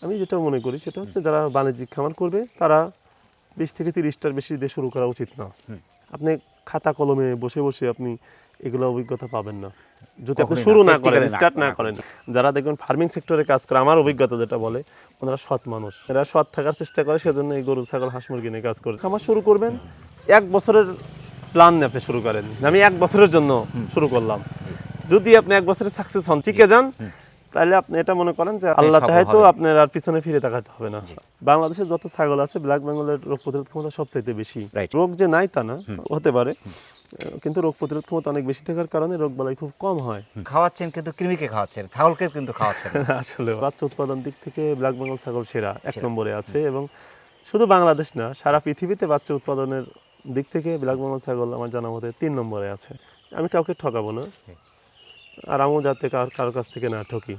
আমি যেটা মনে করি সেটা হচ্ছে যারা বাণিজ্যিক খামার করবে তারা 20 থেকে 30টার বেশি দিয়ে শুরু করা উচিত না। আপনি খাতা কলমে বসে বসে আপনি এগুলো অভিজ্ঞতা পাবেন না যদি আপনি শুরু না করেন, স্টার্ট না করেন। যারা দেখবেন ফার্মিং সেক্টরে কাজ করে, আমার অভিজ্ঞতা যেটা বলে, ওনারা সৎ মানুষ, এরা সৎ থাকার চেষ্টা করে, সেজন্য এই গরু ছাগল হাঁস মুরগি নিয়ে কাজ করে। খামার শুরু করবেন 1 বছরের প্ল্যান নিয়ে আপনি শুরু করেন। আমি 1 বছরের জন্য শুরু করলাম, যদি আপনি 1 বছরে সাকসেস হন, টিকে যান, তাহলে আপনি এটা মনে করেন যে আল্লাহ চাহে তো আপনার আর পিছনে ফিরে তাকাতে হবে না। বাংলাদেশে যত ছাগল আছে, ব্ল্যাক বেঙ্গলের রোগ প্রতিরোধ ক্ষমতা সবচাইতে বেশি। রোগ যে নাই তা না, হতে পারে, কিন্তু রোগ প্রতিরোধ ক্ষমতা অনেক বেশি থাকার কারণে রোগ বালাই খুব কম হয়। খাওয়াচ্ছেন কিন্তু কৃমিকে খাওয়াচ্ছেন, ছাগলকে কিন্তু খাওয়াচ্ছেন আসলে বাচ্চা উৎপাদন দিক থেকে ব্ল্যাক বেঙ্গল ছাগল সেরা, 1 নম্বরে আছে। এবং শুধু বাংলাদেশ না, সারা পৃথিবীতে বাচ্চা উৎপাদনের দিক থেকে ব্ল্যাক বেঙ্গল ছাগল আমার জানা মতে 3 নম্বরে আছে। আমি কাউকে ঠকাবো না, আর আমিও যাতে কারোর কাছ থেকে না ঠকি।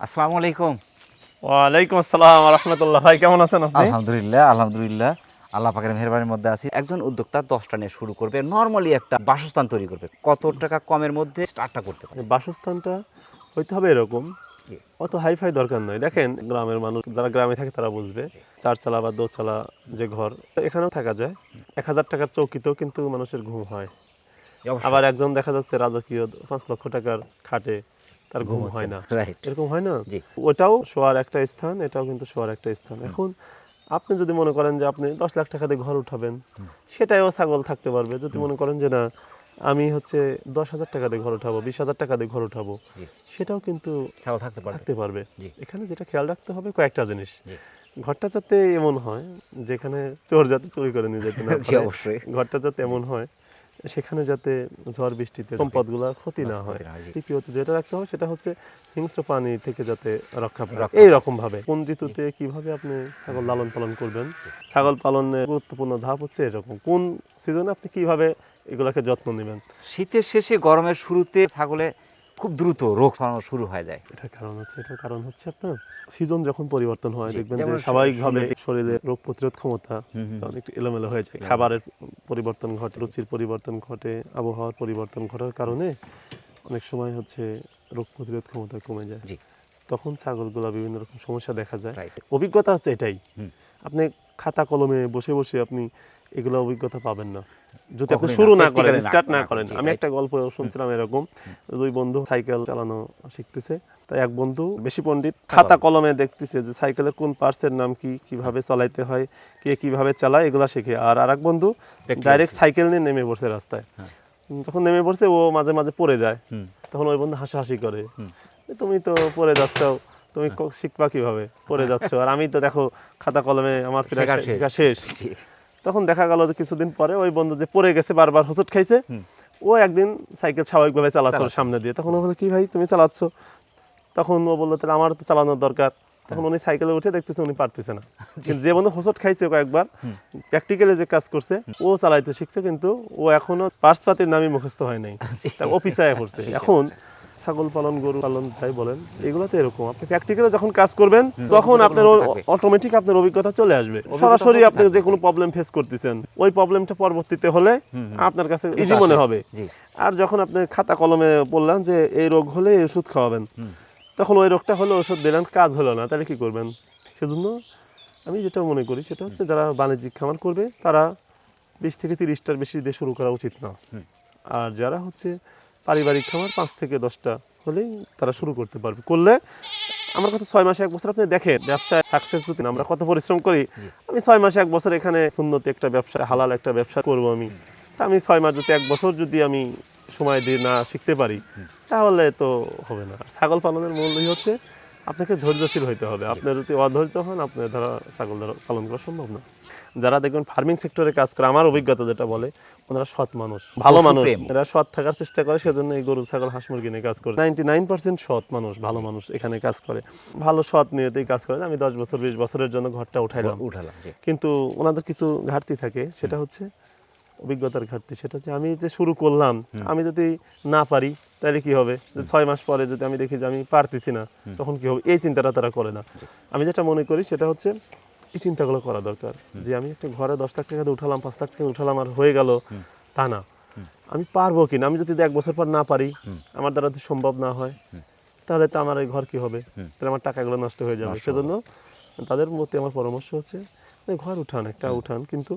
আসসালামু আলাইকুম। ওয়ালাইকুম আসসালাম ওয়া রাহমাতুল্লাহ। ভাই কেমন আছেন আপনি? আলহামদুলিল্লাহ আল্লাহ পাকের মেহেরবানির মধ্যে আছি। একজন উদ্যোক্তা 10টা নিয়ে শুরু করবে, নরমালি একটা বাসস্থান তৈরি করবে, কত টাকা কমের মধ্যে স্টার্টটা করতে পারে? বাসস্থানটা হইতে হবে এরকম, অত হাইফাই দরকার নয়। দেখেন, গ্রামের মানুষ যারা গ্রামে থাকে তারা বুঝবে, 4 চালা বা 2 চালা যে ঘর, এখানেও থাকা যায়। 1000 টাকার চৌকিতেও কিন্তু মানুষের ঘুম হয়। আবার একজন দেখা যাচ্ছে রাজকীয় 5 লক্ষ টাকার খাটে, তার ঘুম হয় না, এরকম হয় না? ওটাও শোয়ার একটা স্থান, এটাও কিন্তু শোয়ার একটা স্থান। এখন আপনি যদি মনে করেন যে আপনি 10 লাখ টাকা দিয়ে ঘর উঠাবেন, সেটাইও ছাগল থাকতে পারবে। যদি মনে করেন যে না, আমি হচ্ছে 10,000 টাকা দিয়ে ঘর উঠাবো, 20,000 টাকা দিয়ে ঘর উঠাবো, সেটাও কিন্তু থাকতে পারবে। এখানে যেটা খেয়াল রাখতে হবে কয়েকটা জিনিস। ঘরটা যাতে এমন হয় যেখানে চোর যাতে চুরি করে নিয়ে যেতে না পারে, ঘরটা যাতে এমন হয় সেখানে যাতে ঝড় বৃষ্টিতে সম্পদগুলো ক্ষতি না হয়। তৃতীয়ত যেটা রাখতে হবে সেটা হচ্ছে হিংস্র প্রাণী থেকে যাতে রক্ষা পায়। এইরকম ভাবে কোন ঋতুতে কিভাবে আপনি ছাগল লালন পালন করবেন, ছাগল পালনের গুরুত্বপূর্ণ ধাপ হচ্ছে এরকম, কোন সিজনে আপনি কিভাবে এগুলাকে যত্ন নেবেন। শীতের শেষে গরমের শুরুতে ছাগলে খুব দ্রুত রোগ ছড়ানো শুরু হয়ে যায়। এটার কারণ আছে, এটার কারণ হচ্ছে আপনার সিজন যখন পরিবর্তন হয়, দেখবেন যে স্বাভাবিকভাবে শরীরে রোগ প্রতিরোধ ক্ষমতা একটু এলোমেলো হয়ে যায়। খাবারের পরিবর্তন ঘটে, রুচির পরিবর্তন ঘটে, আবহাওয়ার পরিবর্তন ঘটার কারণে অনেক সময় হচ্ছে রোগ প্রতিরোধ ক্ষমতা কমে যায়। তখন ছাগলগুলো বিভিন্ন রকম সমস্যা দেখা যায়। অভিজ্ঞতা হচ্ছে এটাই, আপনি খাতা কলমে বসে বসে আপনি এগুলো অভিজ্ঞতা পাবেন না যদি আপনি শুরু না করেন, স্টার্ট না করেন। আমি একটা গল্প শুনছিলাম এরকম, 2 বন্ধু সাইকেল চালানো শিখতেছে। তাই এক বন্ধু বেশি পণ্ডিত, খাতা কলমে দেখতেছে যে সাইকেলের কোন পার্টসের নাম কি, কিভাবে চালাইতে হয়, কে কিভাবে চালায়, এগুলা শেখে। আর আরেক বন্ধু ডাইরেক্ট সাইকেল নিয়ে নেমে পড়ছে রাস্তায়। যখন নেমে পড়ছে, ও মাঝে মাঝে পড়ে যায়, তখন ওই বন্ধু হাসাহাসি করে, তুমি তো পড়ে যাচ্ছ, তুমি শিখবা কিভাবে, পড়ে যাচ্ছ, আর আমি তো দেখো খাতা কলমে আমার শেখা শেষ। তখন দেখা গেল যে কিছুদিন পরে ওই বন্ধু যে পড়ে গেছে, বারবার হোঁচট খাইছে, ও একদিন সাইকেল স্বাভাবিকভাবে চালাচ্ছিল সামনে দিয়ে। তখন ও বলে, কি ভাই তুমি চালাচ্ছ? তখন ও বললো, তাহলে আমার তো চালানোর দরকার। তখন উনি সাইকেলে উঠে দেখতেছে উনি পারতেছে না, কিন্তু যে বন্ধু হোঁচট খাইছে কয়েকবার, প্র্যাকটিক্যালি যে কাজ করছে, ও চালাইতে শিখছে, কিন্তু ও এখনো পার্টসপাতির নামই মুখস্থ হয় নাই, তার ও পিছায় পড়ছে। এখন ছাগল পালন, গরু পালন যাই বলেন, এগুলো তো এরকম, আপনি প্র্যাকটিক্যালি যখন কাজ করবেন তখন আপনার অটোমেটিক আপনার অভিজ্ঞতা চলে আসবে। সরাসরি আপনি যে কোনো প্রবলেম ফেস করতেছেন, ওই প্রবলেমটা পরবর্তীতে হলে আপনার কাছে ইজি মনে হবে। আর যখন আপনি খাতা কলমে বললেন যে এই রোগ হলে এই ওষুধ খাওয়াবেন, তখন ওই রোগটা হলে ওষুধ দিলেন, কাজ হলো না, তাহলে কি করবেন? সেজন্য আমি যেটা মনে করি সেটা হচ্ছে যারা বাণিজ্যিক খামার করবে তারা 20 থেকে 30টার বেশি দিয়ে শুরু করা উচিত না। আর যারা হচ্ছে পারিবারিক খামার 5 থেকে 10টা হলেই তারা শুরু করতে পারবে। করলে আমার কথা 6 মাসে 1 বছর আপনি দেখেন ব্যবসায় সাকসেস যদি, আমরা কত পরিশ্রম করি, আমি 6 মাসে 1 বছর এখানে সুন্নতি একটা ব্যবসা, হালাল একটা ব্যবসা করবো আমি, তা আমি 6 মাস যদি 1 বছর যদি আমি সময় দিয়ে না শিখতে পারি, তাহলে তো হবে না। ছাগল পালনের মূলই হচ্ছে আপনাকে ধৈর্যশীল হইতে হবে। আপনি যদি অধৈর্য হন, আপনার দ্বারা ছাগল পালন করা সম্ভব না। যারা দেখবেন ফার্মিং সেক্টরে কাজ করে, আমার অভিজ্ঞতা যেটা বলে, ওনারা সৎ মানুষ, ভালো মানুষ, এরা সৎ থাকার চেষ্টা করে, সেজন্য এই গরু ছাগল হাঁস মুরগি নিয়ে কাজ করে। 99% সৎ মানুষ, ভালো মানুষ এখানে কাজ করে, ভালো সৎ নিয়েতেই কাজ করে। আমি 10 বছর 20 বছরের জন্য ঘরটা উঠাইলাম, কিন্তু ওনাদের কিছু ঘাটতি থাকে, সেটা হচ্ছে অভিজ্ঞতার ঘাটতি। সেটা হচ্ছে আমি যে শুরু করলাম, আমি যদি না পারি তাহলে কি হবে, যে 6 মাস পরে যদি আমি দেখি যে আমি পারতেছি না, তখন কি হবে, এই চিন্তাটা তারা করে না। আমি যেটা মনে করি সেটা হচ্ছে এই চিন্তাগুলো করা দরকার যে আমি একটা ঘরে 10 লাখ টাকা দিয়ে উঠালাম, 5 লাখ টাকা উঠালাম আর হয়ে গেল, তা না। আমি পারবো কিনা, আমি যদি 1 বছর পর না পারি, আমার দ্বারা যদি সম্ভব না হয়, তাহলে তো আমার এই ঘর কি হবে, তাহলে আমার টাকাগুলো নষ্ট হয়ে যাবে। সেজন্য তাদের মধ্যে আমার পরামর্শ হচ্ছে ঘর উঠান, একটা উঠান, কিন্তু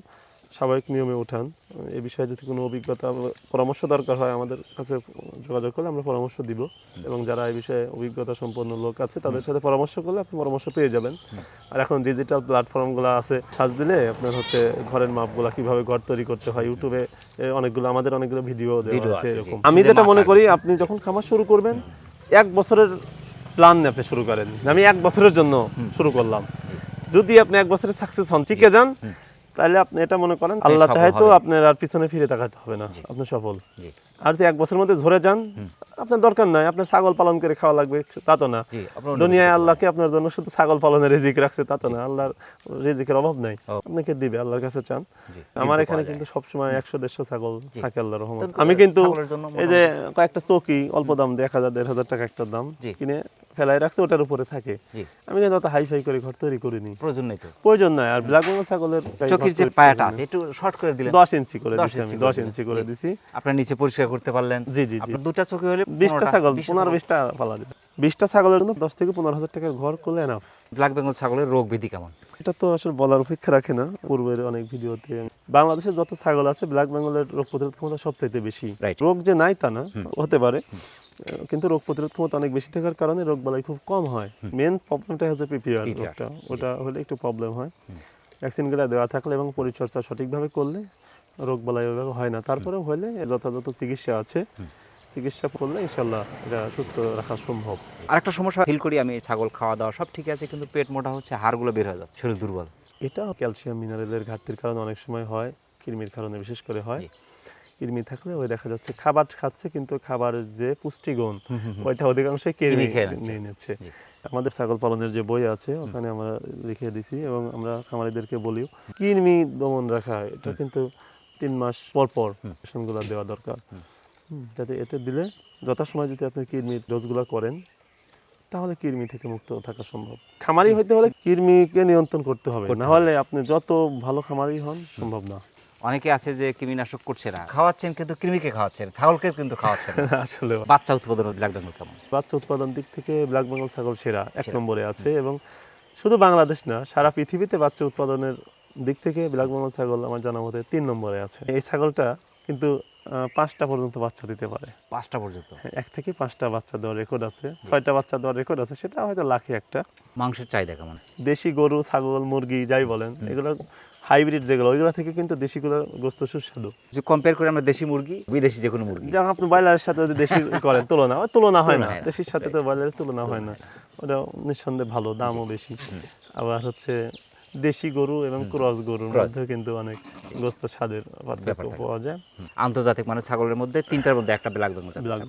স্বাভাবিক নিয়মে উঠান। এই বিষয়ে যদি কোনো অভিজ্ঞতা পরামর্শ দরকার হয় আমাদের কাছে যোগাযোগ করলে আমরা পরামর্শ দিব, এবং যারা এই বিষয়ে অভিজ্ঞতা সম্পন্ন লোক আছে তাদের সাথে পরামর্শ করলে আপনি পরামর্শ পেয়ে যাবেন। আর এখন ডিজিটাল প্ল্যাটফর্মগুলো আছে, সার্চ দিলে আপনার হচ্ছে ঘরের মাপগুলো কিভাবে ঘর তৈরি করতে হয়, ইউটিউবে অনেকগুলো ভিডিও দেওয়া আছে এরকম। আমি যেটা মনে করি, আপনি যখন খামার শুরু করবেন 1 বছরের প্ল্যান নিয়ে আপনি শুরু করেন। আমি 1 বছরের জন্য শুরু করলাম, যদি আপনি 1 বছরে সাকসেস হন, টিকে যান, তাহলে আপনি এটা মনে করেন আল্লাহ চাহে তো আপনার আর পিছনে ফিরে তাকাতে হবে না, আপনি সফল। আর যদি 1 বছরের মধ্যে ধরে যান, আপনার দরকার নাই আপনার ছাগল পালন করে খাওয়া লাগবে, তা তো না। দুনিয়ায় আল্লাহকে আপনার জন্য শুধু ছাগল পালনের রিজিক রাখছে, তা তো না। আল্লাহর রিজিকের অভাব নাই, আপনাকে দিবে, আল্লাহর কাছে চান। আমার এখানে কিন্তু সবসময় 100-150 ছাগল থাকে আল্লাহর রহমত। আমি কিন্তু এই যে কয়েকটা চৌকি অল্প দাম, 1000-1500 টাকা একটা দাম কিনে ফেলাই রাখছে, ওটার উপরে থাকে। আমি কিন্তু অত হাইফাই করে ঘর তৈরি করিনি, প্রয়োজন নাই। আর ব্ল্যাক বেঙ্গল ছাগলের চোখের যে পায়াটা আছে একটু শর্ট করে দিলেন, 10 ইঞ্চি করে দিছি আমি, 10 ইঞ্চি করে দিছি। আপনার নিচে পরিষ্কার করতে পারলেন। জি জি জি। আপনার দুটো চোখে হলে 20টা ছাগল, 15-20টা পালা দিবে। 20টা ছাগলের জন্য 10-15 হাজার টাকার ঘর করলে এনাফ। ব্ল্যাক বেঙ্গল ছাগলের রোগ বিধি কেমন? এটা তো আসলে বলার অপেক্ষা রাখে না। পূর্বের অনেক ভিডিওতে বাংলাদেশের যত ছাগল আছে, ব্ল্যাক বেঙ্গলের রোগ প্রতিরোধ ক্ষমতা সবচাইতে বেশি। রোগ যে নাই তা না, হতে পারে, কিন্তু রোগ প্রতিরোধ ক্ষমতা অনেক বেশি থাকার কারণে রোগ বালাই খুব কম হয়। মেন প্রবলেমটা হচ্ছে পিপিআর রোগটা, ওটা হলে একটু প্রবলেম হয়। ভ্যাকসিনগুলো দেওয়া থাকলে এবং পরিচর্যা সঠিকভাবে করলে রোগ বালাই ওইভাবে হয় না। তারপরেও হলে যথাযথ চিকিৎসা আছে, চিকিৎসা করলে ইনশাল্লাহ এটা সুস্থ রাখা সম্ভব। আরেকটা সমস্যা ফিল করি আমি, ছাগল খাওয়া দাওয়া সব ঠিক আছে, কিন্তু পেট মোটা হচ্ছে, হাড়গুলো বের হয়ে যাচ্ছে, শরীর দুর্বল। এটা ক্যালসিয়াম মিনারেলের ঘাটতির কারণে অনেক সময় হয়, কৃমির কারণে বিশেষ করে হয়। কৃমি থাকলে ওই দেখা যাচ্ছে খাবার খাচ্ছে, কিন্তু খাবারের যে পুষ্টিগুণ ওইটা অধিকাংশই কৃমি নিয়ে নিচ্ছে। আমাদের ছাগল পালনের যে বই আছে ওখানে আমরা লিখে দিছি, এবং আমরা খামারিদেরকে বলিও কৃমি দমন রাখা, এটা কিন্তু 3 মাস পর পর ইনজেকশনগুলো দেওয়া দরকার, যাতে এতে দিলে যথাসময় যদি আপনি কৃমির ডোজগুলো করেন, তাহলে কৃমি থেকে মুক্ত থাকা সম্ভব। খামারি হইতে হলে কৃমিকে নিয়ন্ত্রণ করতে হবে, না হলে আপনি যত ভালো খামারি হন সম্ভব না। অনেকে আছে যে কৃমিনাশক করছে না, খাওয়াচ্ছেন কিন্তু কৃমিকে খাওয়াচ্ছেন, ছাগলকে কিন্তু খাওয়াচ্ছেন না। আসলে বাচ্চা উৎপাদন ব্ল্যাক বেঙ্গল কেমন? বাচ্চা উৎপাদন দিক থেকে ব্ল্যাক বেঙ্গল ছাগল সেরা, 1 নম্বরে আছে। এবং শুধু বাংলাদেশ না, সারা পৃথিবীতে বাচ্চা উৎপাদনের দিক থেকে ব্ল্যাক বেঙ্গল ছাগল আমার জানা মতে 3 নম্বরে আছে। এই ছাগলটা কিন্তু 5টা পর্যন্ত বাচ্চা দিতে পারে। 5টা পর্যন্ত? 1 থেকে 5টা বাচ্চা দেওয়ার রেকর্ড আছে, 6টা বাচ্চা দেওয়ার রেকর্ড আছে, সেটা হয়তো লাখে একটা। মাংসের চাহিদা কেমন? দেশি গরু, ছাগল, মুরগি যাই বলেন, এগুলো হাইব্রিড যেগুলো, ওইগুলো থেকে কিন্তু দেশিগুলোর গোস্ত সুস্বাদু। যে কম্পেয়ার করে আমরা দেশি মুরগি বিদেশি যে কোনো মুরগি, যখন আপনি ব্রয়লারের সাথে যদি দেশি করেন, তুলনা হয় না, দেশির সাথে তো ব্রয়লারের তুলনা হয় না। ওটা নিঃসন্দেহে ভালো, দামও বেশি। আবার হচ্ছে দেশি গরু এবং ক্রস গরুর মধ্যে কিন্তু অনেক গোস্ত স্বাদের পার্থক্য পাওয়া যায়। আন্তর্জাতিক মানে ছাগলের মধ্যে 3টার মধ্যে একটা ব্ল্যাক বেঙ্গল ছাগল।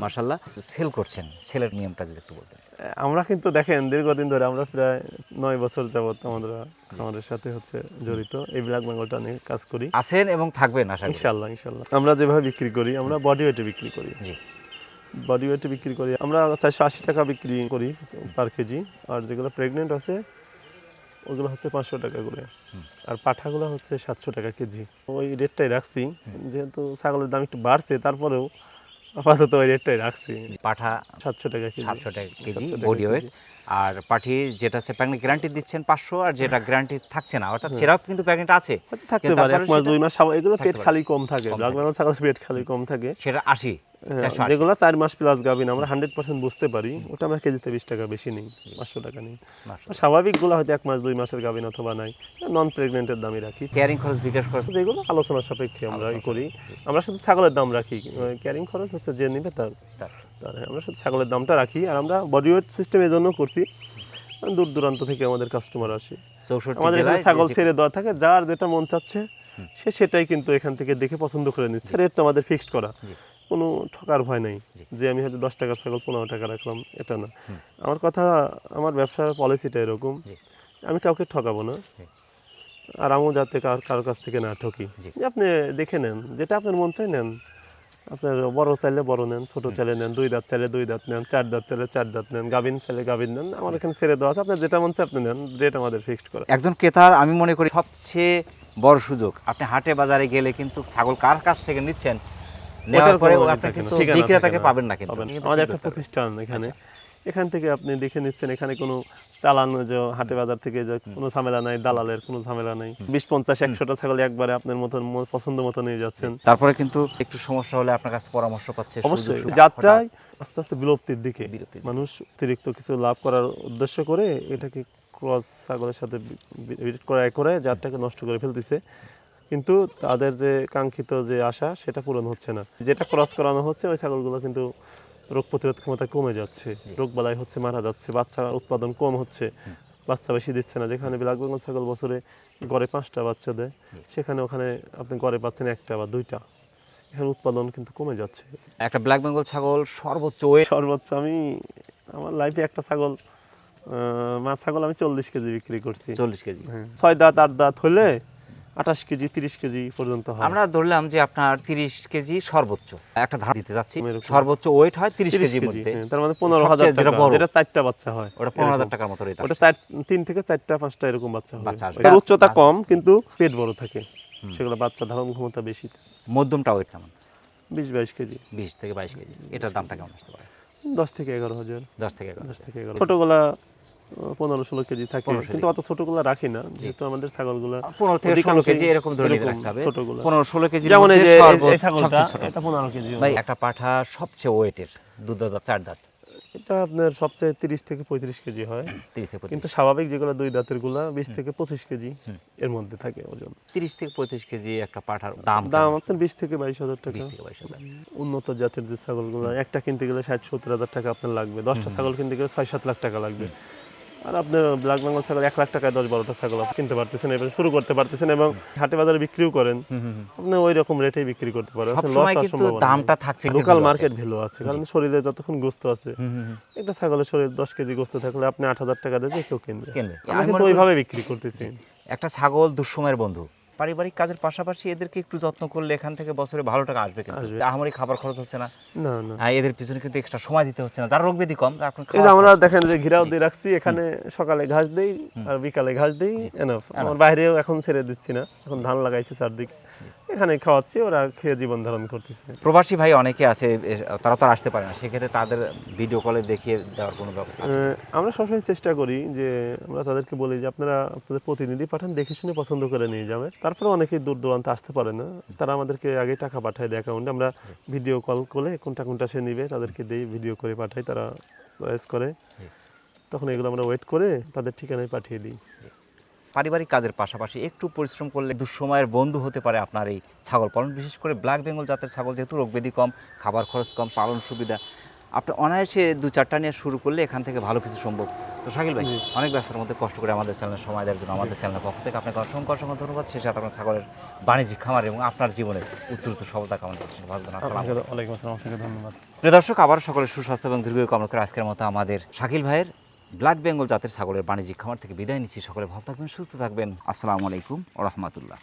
মাশাআল্লাহ। সেল করছেন, সেলের নিয়মটা যদি একটু বলতেন। আমরা কিন্তু দেখেন দীর্ঘদিন ধরে, আমরা প্রায় 9 বছর যাবত আমরা আমাদের সাথে হচ্ছে জড়িত, এই ব্ল্যাক বেঙ্গলটা নিয়ে কাজ করি, আছেন এবং থাকবেন আশা করি। ইনশাআল্লাহ। আমরা যেভাবে বিক্রি করি, আমরা বডি ওয়েটে বিক্রি করি। বডি ওয়েটে বিক্রি করি আমরা 480 টাকা বিক্রি করি পার কেজি। আর যেগুলো প্রেগনেন্ট আছে ওগুলো হচ্ছে 500 টাকা করে, আর পাঠাগুলো হচ্ছে 700 টাকা কেজি। ওই রেটটাই রাখছি, যেহেতু ছাগলের দাম একটু বাড়ছে, তারপরেও আপাতত ওই রেটটাই রাখছি। পাঠা 700 টাকা কেজি, 700 টাকা কেজি বডি ওয়েট। আর পাঠি যেটা আছে প্রেগনেন্ট গ্যারান্টি দিচ্ছেন 500, আর যেটা গ্যারান্টি থাকছে না, অর্থাৎ সেটাও কিন্তু প্রেগনেন্ট আছে, থাকতে পারে 1 মাস 2 মাস। এগুলো পেট খালি কম থাকে, ব্ল্যাক বেঙ্গল ছাগলের পেট খালি কম থাকে, সেটা 80। যেগুলো 4 মাস প্লাস গাভিন আমরা 100% বুঝতে পারি, ওটা আমরা কেজিতে 20 টাকা বেশি নেই, 500 টাকা নেই। স্বাভাবিকগুলো হয়তো 1 মাস 2 মাসের গাভিন অথবা নাই, নন প্রেগনেন্টের দামই রাখি। ক্যারিং খরচ, বিকাশ খরচ, যেগুলো আলোচনা সাপেক্ষে আমরা করি। আমরা শুধু ছাগলের দাম রাখি, ক্যারিং খরচ হচ্ছে যে নিবে তার। আমরা শুধু ছাগলের দামটা রাখি। আর আমরা বডি ওয়েট সিস্টেম এই জন্য করছি, দূর দূরান্ত থেকে আমাদের কাস্টমার আসে, আমাদের এখানে ছাগল ছেড়ে দেওয়া থাকে, যার যেটা মন চাচ্ছে সে সেটাই কিন্তু এখান থেকে দেখে পছন্দ করে নিচ্ছে। রেটটা আমাদের ফিক্সড করা, কোনো ঠকার ভয় নাই যে আমি হয়তো 10 টাকার ছাগল 15 টাকা রাখলাম, এটা না। আমার কথা, আমার ব্যবসার পলিসিটা এরকম, আমি কাউকে ঠকাবো না, আর আমিও যাতে কারোর কাছ থেকে না ঠকি। যে আপনি দেখে নেন, যেটা আপনার মন চাই নেন, আপনার বড় চাইলে বড় নেন, ছোট চাইলে নেন, 2 দাঁত চাইলে 2 দাঁত নেন, 4 দাঁত চাইলে 4 দাঁত নেন, গাভিন চাইলে গাভিন নেন। আমার এখানে ছেড়ে দেওয়া আছে, আপনার যেটা মন চায় আপনি নেন, রেট আমাদের ফিক্সড করা। একজন ক্রেতার আমি মনে করি সবচেয়ে বড় সুযোগ, আপনি হাটে বাজারে গেলে কিন্তু ছাগল কার কাছ থেকে নিচ্ছেন নেওয়ার পরে আপনি কিন্তু বিক্রেতাকে পাবেন না। কিন্তু আমাদের একটা প্রতিষ্ঠান এখানে, এখান থেকে আপনি দেখে নিচ্ছেন, এখানে কোনো চালানো যে হাটে বাজার থেকে যে কোনো ঝামেলা নাই, দালালের কোনো ঝামেলা নাই। 20-50-100টা ছাগল একবারে আপনার মতন পছন্দ মতো নিয়ে যাচ্ছেন। তারপরে কিন্তু একটু সমস্যা হলে আপনার কাছ থেকে পরামর্শ পাচ্ছে। অবশ্যই যাত্রায় আস্তে আস্তে বিলুপ্তির দিকে মানুষ অতিরিক্ত কিছু লাভ করার উদ্দেশ্য করে এটাকে ক্রস ছাগলের সাথে ব্রিড করে যাত্রাকে নষ্ট করে ফেলতেছে, কিন্তু তাদের যে কাঙ্ক্ষিত যে আশা সেটা পূরণ হচ্ছে না। যেটা ক্রস করানো হচ্ছে ওই ছাগলগুলো কিন্তু রোগ প্রতিরোধ ক্ষমতা কমে যাচ্ছে, রোগ বালাই হচ্ছে, মারা যাচ্ছে, বাচ্চা উৎপাদন কম হচ্ছে, বাচ্চা বেশি দিচ্ছে না। যেখানে ব্ল্যাক বেঙ্গল ছাগল বছরে গড়ে 5টা বাচ্চা দেয়, সেখানে ওখানে আপনি গড়ে পাচ্ছেন 1টা বা 2টা। এখানে উৎপাদন কিন্তু কমে যাচ্ছে। একটা ব্ল্যাক বেঙ্গল ছাগল সর্বোচ্চ আমি আমার লাইফে একটা ছাগল মা ছাগল আমি 40 কেজি বিক্রি করছি। 40 কেজি? 6 দাঁত 8 দাঁত হলে 28 কেজি 30 কেজি পর্যন্ত হয়। আমরা ধরলাম যে আপনার 30 কেজি সর্বোচ্চ, একটা ধার দিতে যাচ্ছি, সর্বোচ্চ ওয়েট হয় 30 কেজির মধ্যে, তার মানে 15,000 টাকা, যেটা 4টা বাচ্চা হয় ওটা 15,000 টাকার মতো রেট। ওটা 3 থেকে 4টা 5টা এরকম বাচ্চা হয়। এর উচ্চতা কম কিন্তু পেট বড় থাকে, সেগুলো বাচ্চা ধারণ ক্ষমতা বেশি। মধ্যমটা ওয়েট কেমন? 20-22 কেজি। 20 থেকে 22 কেজি। এটার দামটা কেমন আসতে পারে? 10 থেকে 11,000। 10 থেকে 11। ছোটগুলা 15-16 কেজি থাকে, কিন্তু অত ছোটগুলা রাখি না, যেহেতু আমাদের ছাগলগুলা 15 থেকে 16 কেজি এরকম ধরে রাখতে হবে। 15-16 কেজি, যেমন এই যে এই ছাগলটা এটা 15 কেজি। ভাই একটা পাঠা সবচেয়ে ওয়েটের 2 দাঁত 4 দাঁত, এটা আপনার সবচেয়ে 30 থেকে 35 কেজি হয়, 30 থেকে 35। কিন্তু স্বাভাবিক যেগুলো 2 দাঁতের গুলা 20 থেকে 25 কেজি এর মধ্যে থাকে ওজন। 30 থেকে 35 কেজি একটা পাঠার দাম আপনার 20 থেকে 22,000 টাকা। 20 থেকে 22,000। উন্নত জাতের যে ছাগলগুলো একটা কিনতে গেলে 60-70 হাজার টাকা আপনার লাগবে, 10টা ছাগল কিনতে গেলে 6-7 লাখ টাকা লাগবে। আর আপনার ব্ল্যাক বেঙ্গল ছাগল 1 লাখ টাকায় 10-12টা ছাগল আপনি কিনতে পারতেছেন, এবার শুরু করতে পারতেছেন এবং হাটে বাজারে বিক্রিও করেন, আপনি ওই রকম রেটেই বিক্রি করতে পারেন। সবসময় কিন্তু দামটা থাকছে, লোকাল মার্কেট ভ্যালু আছে, কারণ শরীরে যতক্ষণ গোস্ত আছে, একটা ছাগলের শরীরে 10 কেজি গোস্ত থাকলে আপনি 8,000 টাকা দিয়ে কেউ কিনবে। আমরা কিন্তু ওইভাবে বিক্রি করতেছি। একটা ছাগল দুঃসময়ের বন্ধু, পারিবারিক কাজের পাশাপাশি এদেরকে একটু যত্ন করলে এখান থেকে বছরে ভালো টাকা আসবে, কিন্তু আহামরি খাবার খরচ হচ্ছে না। না না, এদের পিছনে কিন্তু এক্সট্রা সময় দিতে হচ্ছে না, যার রোগ ব্যাধি কম। এই যে আমরা দেখেন যে ঘিরাও দিয়ে রাখছি, এখানে সকালে ঘাস দেই আর বিকালে ঘাস দেই, এনাফ। আমার বাইরেও এখন ছেড়ে দিচ্ছি না, এখন ধান লাগাইছি চারদিকে, এখানে খাওয়াচ্ছি, ওরা খেয়ে জীবন ধারণ করতেছে। প্রবাসী ভাই অনেকে আছে, তারা তো আসতে পারে না, সেক্ষেত্রে তাদের ভিডিও কলে দেখিয়ে দেওয়ার কোনো ব্যবস্থা আছে? আমরা সবসময় চেষ্টা করি যে আমরা তাদেরকে বলি যে আপনারা আপনাদের প্রতিনিধি পাঠান, দেখে শুনে পছন্দ করে নিয়ে যাবে। তারপরে অনেকেই দূর দূরান্তে আসতে পারে না, তারা আমাদেরকে আগে টাকা পাঠায় দেয় অ্যাকাউন্টে, আমরা ভিডিও কল করে কোনটা সে নিবে তাদেরকে দিই, ভিডিও করে পাঠাই, তারা চয়েস করে, তখন এগুলো আমরা ওয়েট করে তাদের ঠিকানায় পাঠিয়ে দিই। পারিবারিক কাজের পাশাপাশি একটু পরিশ্রম করলে দুঃসময়ের বন্ধু হতে পারে আপনার এই ছাগল পালন। বিশেষ করে ব্ল্যাক বেঙ্গল জাতের ছাগল, যেহেতু রোগব্যাধি কম, খাবার খরচ কম, পালন সুবিধা, আপনি অনায়াসে 2-4টা নিয়ে শুরু করলে এখান থেকে ভালো কিছু সম্ভব। তো শাকিল ভাই, অনেক ব্যস্ততার মধ্যে কষ্ট করে আমাদের চ্যানেলে সময় দেওয়ার জন্য আমাদের চ্যানেলের পক্ষ থেকে আপনাকে অসংখ্য ধন্যবাদ। শেষে আপনার ছাগলের বাণিজ্যিক খামার এবং আপনার জীবনের উত্তরোত্তর সফলতা কামনা করছি। ওয়ালাইকুম আসসালাম, আপনাকে ধন্যবাদ। প্রিয় দর্শক, আবার সকলের সুস্বাস্থ্য এবং দীর্ঘায়ু কামনা করে আজকের মতো আমাদের শাকিল ভাইয়ের ব্ল্যাক বেঙ্গল জাতের ছাগলের বাণিজ্যিক খামার থেকে বিদায় নিচ্ছি। সকলে ভালো থাকবেন, সুস্থ থাকবেন। আসসালামু আলাইকুম ওয়া রাহমাতুল্লাহ।